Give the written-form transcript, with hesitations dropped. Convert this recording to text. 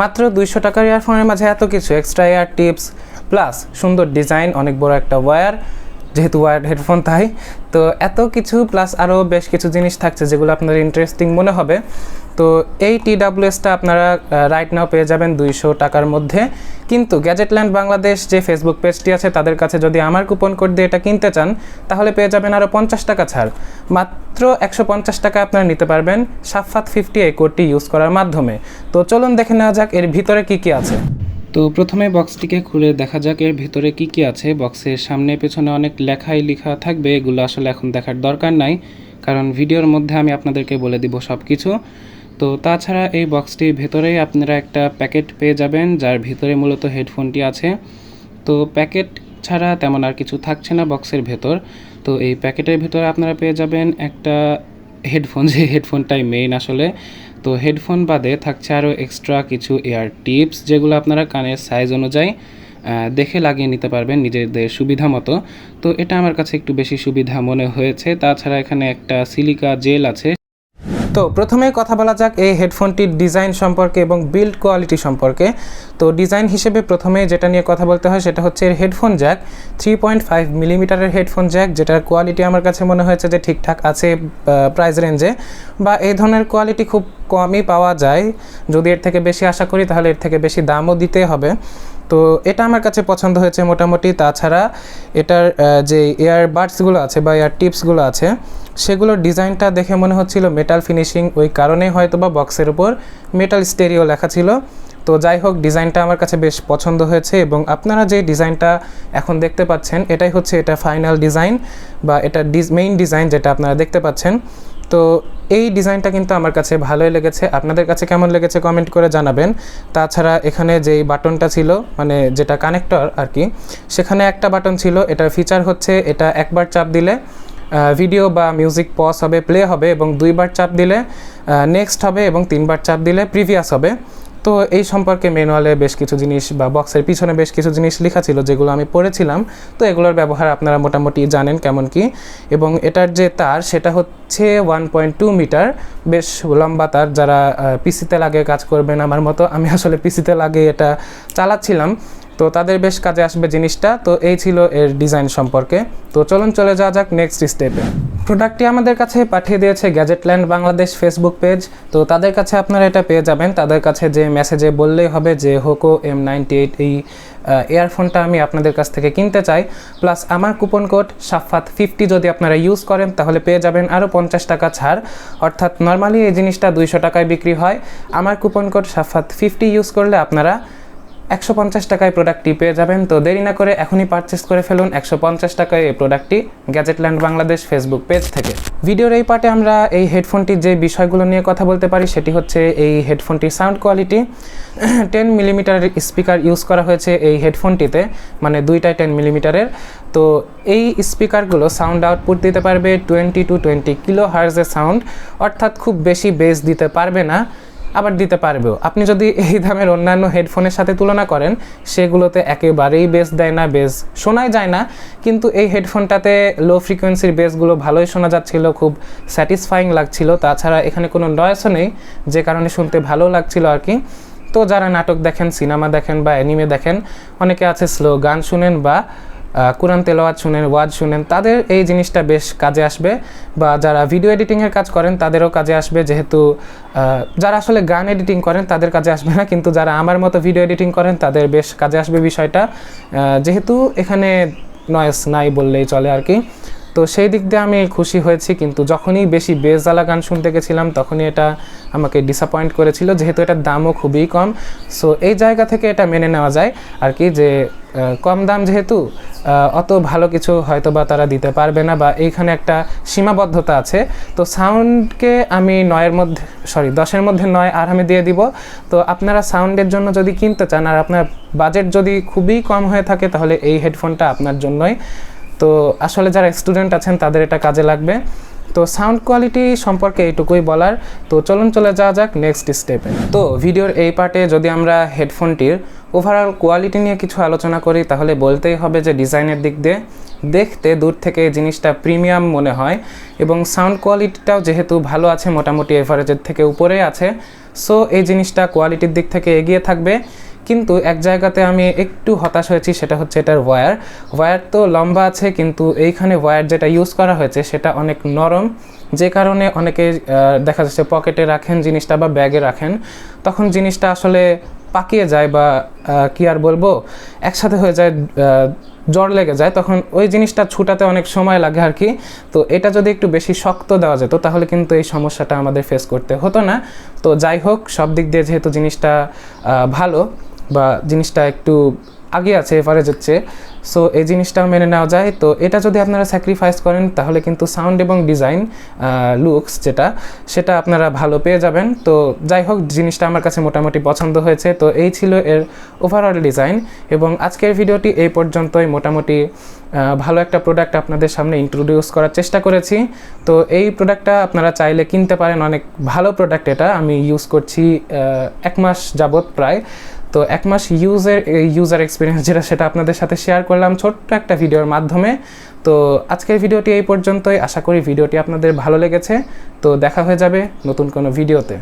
মাত্র 200 টাকার ইয়ারফোনের মাঝে এত কিছু, এক্সট্রা এয়ার টিপস প্লাস সুন্দর ডিজাইন, অনেক বড় একটা ওয়্যার, যেহেতু ওয়্যার্ড হেডফোন তাই তো এত কিছু প্লাস আরও বেশ কিছু জিনিস থাকছে যেগুলো আপনার ইন্টারেস্টিং মনে হবে। তো এই TWS-টা আপনারা রাইট নাও পেয়ে যাবেন 200 টাকার মধ্যে। কিন্তু গ্যাজেটল্যান্ড বাংলাদেশ যে ফেসবুক পেজটি আছে তাদের কাছে যদি আমার কুপন কোড দিয়ে এটা কিনতে চান তাহলে পেয়ে যাবেন আরও 50 টাকা ছাড়। মাত্র 150 টাকা আপনারা নিতে পারবেন সাফাত 50 এই কোডটি ইউজ করার মাধ্যমে। তো চলুন দেখে নেওয়া যাক এর ভিতরে কী কী আছে। তো প্রথমে বক্সটিকে খুলে দেখা যাক এর ভিতরে কি কি আছে। বক্সের সামনে পেছনে অনেক লেখা থাকবে, এগুলো আসলে এখন দেখার দরকার নাই, কারণ ভিডিওর মধ্যে আমি আপনাদেরকে বলে দিব সব কিছু। তো তাছাড়া এই বক্সটির ভেতরেই আপনারা একটা প্যাকেট পেয়ে যাবেন যার ভিতরে মূলত হেডফোনটি আছে। তো প্যাকেট ছাড়া তেমন আর কিছু থাকছে না বক্সের ভেতর। তো এই প্যাকেটের ভেতরে আপনারা পেয়ে যাবেন একটা হেডফোন, যে হেডফোনটাই মেইন আসলে। তো হেডফোন বাদে থাকছে আরও এক্সট্রা কিছু এয়ার টিপস, যেগুলো আপনারা কানের সাইজ অনুযায়ী দেখে লাগিয়ে নিতে পারবেন নিজেদের সুবিধা মতো। তো এটা আমার কাছে একটু বেশি সুবিধা মনে হয়েছে। তাছাড়া এখানে একটা সিলিকা জেল আছে। তো প্রথমে কথা বলা যাক এই হেডফোনটির ডিজাইন সম্পর্কে এবং বিল্ড কোয়ালিটি সম্পর্কে। তো ডিজাইন হিসেবে প্রথমে যেটা নিয়ে কথা বলতে হয় সেটা হচ্ছে এর হেডফোন জ্যাক, 3.5 মিলিমিটারের হেডফোন জ্যাক, যেটার কোয়ালিটি আমার কাছে মনে হয়েছে যে ঠিকঠাক আছে প্রাইস রেঞ্জে, বা এই ধরনের কোয়ালিটি খুব কমই পাওয়া যায়। যদি এর থেকে বেশি আশা করি তাহলে এর থেকে বেশি দামও দিতে হবে। তো এটা আমার কাছে পছন্দ হয়েছে মোটামুটি। তাছাড়া এটার যে এয়ারবাডসগুলো আছে বা এয়ার টিপসগুলো আছে সেগুলোর ডিজাইনটা দেখে মনে হচ্ছিল মেটাল ফিনিশিং, ওই কারণেই হয়তো বা বক্সের উপর মেটাল স্টেরিও লেখা ছিল। তো যাই হোক, ডিজাইনটা আমার কাছে বেশ পছন্দ হয়েছে এবং আপনারা যে ডিজাইনটা এখন দেখতে পাচ্ছেন এটাই হচ্ছে এটা ফাইনাল ডিজাইন বা এটা মেইন ডিজাইন যেটা আপনারা দেখতে পাচ্ছেন। তো এই ডিজাইনটা কিন্তু আমার কাছে ভালোই লেগেছে। আপনাদের কাছে কেমন লেগেছে কমেন্ট করে জানাবেন। তাছাড়া এখানে যেই বাটনটা ছিল, মানে যেটা কানেক্টর আর কি, সেখানে একটা বাটন ছিল। এটার ফিচার হচ্ছে এটা একবার চাপ দিলে ভিডিও বা মিউজিক পজ হবে, প্লে হবে, এবং 2বার চাপ দিলে নেক্সট হবে, এবং 3বার চাপ দিলে প্রিভিয়াস হবে। তো এই সম্পর্কে ম্যানুয়ালে বেশ কিছু জিনিস বা বক্সের পিছনে বেশ কিছু জিনিস লেখা ছিল যেগুলো আমি পড়েছিলাম। তো এগুলোর ব্যবহার আপনারা মোটামুটি জানেন কেমন কি। এবং এটার যে তার সেটা হচ্ছে 1.2 মিটার, বেশ লম্বা তার। যারা পিসিতে লাগে কাজ করবেন আমার মতো, আমি আসলে পিসিতে লাগে এটা চালাচ্ছিলাম, তো তাদের বেশ কাজে আসবে জিনিসটা। তো এই ছিল এর ডিজাইন সম্পর্কে। তো চলুন চলে যাওয়া যাক নেক্সট স্টেপে। প্রোডাক্টটি আমাদের কাছে পাঠিয়ে দিয়েছে গ্যাজেটল্যান্ড বাংলাদেশ ফেসবুক পেজ। তো তাদের কাছে আপনারা এটা পেয়ে যাবেন। তাদের কাছে যে মেসেজে বললেই হবে যে হোকো M98 এই ইয়ারফোনটা আমি আপনাদের কাছ থেকে কিনতে চাই, প্লাস আমার কুপন কোড সাফাত 50 যদি আপনারা ইউজ করেন তাহলে পেয়ে যাবেন আরও 50 টাকা ছাড়। অর্থাৎ নর্মালি এই জিনিসটা 200 টাকায় বিক্রি হয়, আমার কুপন কোড সাফাত 50 ইউজ করলে আপনারা 150 টাকায় প্রোডাক্টটি পেয়ে যাবেন। তো দেরি না করে এখনই পারচেস করে ফেলুন 150 টাকায় এই প্রোডাক্টটি গ্যাজেটল্যান্ড বাংলাদেশ ফেসবুক পেজ থেকে। ভিডিওর এই পার্টে আমরা এই হেডফোনটির যে বিষয়গুলো নিয়ে কথা বলতে পারি সেটি হচ্ছে এই হেডফোনটির সাউন্ড কোয়ালিটি। 10 মিলিমিটারের স্পিকার ইউজ করা হয়েছে এই হেডফোনটিতে, মানে দুইটাই 10 মিলিমিটারের। তো এই স্পিকারগুলো সাউন্ড আউটপুট দিতে পারবে 20 to 20 কিলো হার্জের সাউন্ড, অর্থাৎ খুব বেশি বেস দিতে পারবে না, আবার দিতে পারবেও। আপনি যদি এই দামের অন্যান্য হেডফোনের সাথে তুলনা করেন সেগুলোতে একেবারেই বেস দেয় না, বেস শোনাই যায় না। কিন্তু এই হেডফোনটাতে লো ফ্রিকোয়েন্সির বেসগুলো ভালোই শোনা যাচ্ছিল, খুব স্যাটিসফাইং লাগছিল। তাছাড়া এখানে কোনো নয়েসও নেই, যে কারণে শুনতে ভালো লাগছিল আর কি। তো যারা নাটক দেখেন, সিনেমা দেখেন বা অ্যানিমে দেখেন, অনেকে আছে স্লো গান শুনেন বা কোরআন তেলাওয়াত শুনেন, ওয়াজ শুনেন, তাদের এই জিনিসটা বেশ কাজে আসবে। বা যারা ভিডিও এডিটিংয়ের কাজ করেন তাদেরও কাজে আসবে, যেহেতু যারা আসলে গান এডিটিং করেন তাদের কাজে আসবে না, কিন্তু যারা আমার মতো ভিডিও এডিটিং করেন তাদের বেশ কাজে আসবে বিষয়টা, যেহেতু এখানে নয়েস নাই বললেই চলে আর কি। তো সেই দিক দিয়ে আমি খুশি হয়েছি। কিন্তু যখনই বেশি বেসওয়ালা গান শুনতে গেছিলাম তখনই এটা আমাকে ডিসঅ্যাপয়েন্ট করেছিল, যেহেতু এটার দামও খুবই কম। সো এই জায়গা থেকে এটা মেনে নেওয়া যায় আর কি, যে কম দাম যেহেতু অত ভালো কিছু হয়তো বা তারা দিতে পারবে না, বা এইখানে একটা সীমাবদ্ধতা আছে। তো সাউন্ডকে আমি 10-এর মধ্যে 9 আর আমি দিয়ে দিব। তো আপনারা সাউন্ডের জন্য যদি কিনতে চান আর আপনার বাজেট যদি খুবই কম হয়ে থাকে তাহলে এই হেডফোনটা আপনার জন্যই। তো আসলে যারা স্টুডেন্ট আছেন তাদের এটা কাজে লাগবে। তো সাউন্ড কোয়ালিটি সম্পর্কে এইটুকুই বলার। তো চলুন চলে যাওয়া যাক নেক্সট স্টেপে। তো ভিডিওর এই পার্টে যদি আমরা হেডফোনটির ওভারঅল কোয়ালিটি নিয়ে কিছু আলোচনা করি, তাহলে বলতেই হবে যে ডিজাইনের দিক দিয়ে দেখতে দূর থেকে এই জিনিসটা প্রিমিয়াম মনে হয়, এবং সাউন্ড কোয়ালিটিটাও যেহেতু ভালো আছে, মোটামুটি এভারেজের থেকে উপরে আছে, সো এই জিনিসটা কোয়ালিটির দিক থেকে এগিয়ে থাকবে। কিন্তু এক জায়গাতে আমি একটু হতাশ হয়েছি, সেটা হচ্ছে এটার ওয়্যার তো লম্বা আছে, কিন্তু এইখানে ওয়্যার যেটা ইউজ করা হয়েছে সেটা অনেক নরম, যে কারণে অনেকে দেখা যাচ্ছে পকেটে রাখেন জিনিসটা বা ব্যাগে রাখেন, তখন জিনিসটা আসলে পাকিয়ে যায় বা কি আর বলবো, একসাথে হয়ে যায়, জ্বর লেগে যায়, তখন ওই জিনিসটা ছুটাতে অনেক সময় লাগে আর কি। তো এটা যদি একটু বেশি শক্ত দেওয়া যেত তাহলে কিন্তু এই সমস্যাটা আমাদের ফেস করতে হতো না। তো যাই হোক, সব দিক দিয়ে যেহেতু জিনিসটা ভালো বা জিনিসটা একটু আগে আছে এভারেজের চেয়ে, সো এই জিনিসটাও মেনে নেওয়া যায়। তো এটা যদি আপনারা স্যাক্রিফাইস করেন তাহলে কিন্তু সাউন্ড এবং ডিজাইন লুকস সেটা আপনারা ভালো পেয়ে যাবেন। তো যাই হোক, জিনিসটা আমার কাছে মোটামুটি পছন্দ হয়েছে। তো এই ছিল এর ওভারঅল ডিজাইন, এবং আজকের ভিডিওটি এই পর্যন্তই। মোটামুটি ভালো একটা প্রোডাক্ট আপনাদের সামনে ইন্ট্রোডিউস করার চেষ্টা করেছি। তো এই প্রোডাক্টটা আপনারা চাইলে কিনতে পারেন, অনেক ভালো প্রোডাক্ট। এটা আমি ইউজ করছি 1 মাস যাবত প্রায়। তো 1 মাস ইউজার এক্সপিরিয়েন্স যেটা, সেটা আপনাদের সাথে শেয়ার করলাম ছোট্ট একটা ভিডিওর মাধ্যমে। তো আজকের ভিডিওটি এই পর্যন্তই। আশা করি ভিডিওটি আপনাদের ভালো লেগেছে। তো দেখা হয়ে যাবে নতুন কোনো ভিডিওতে।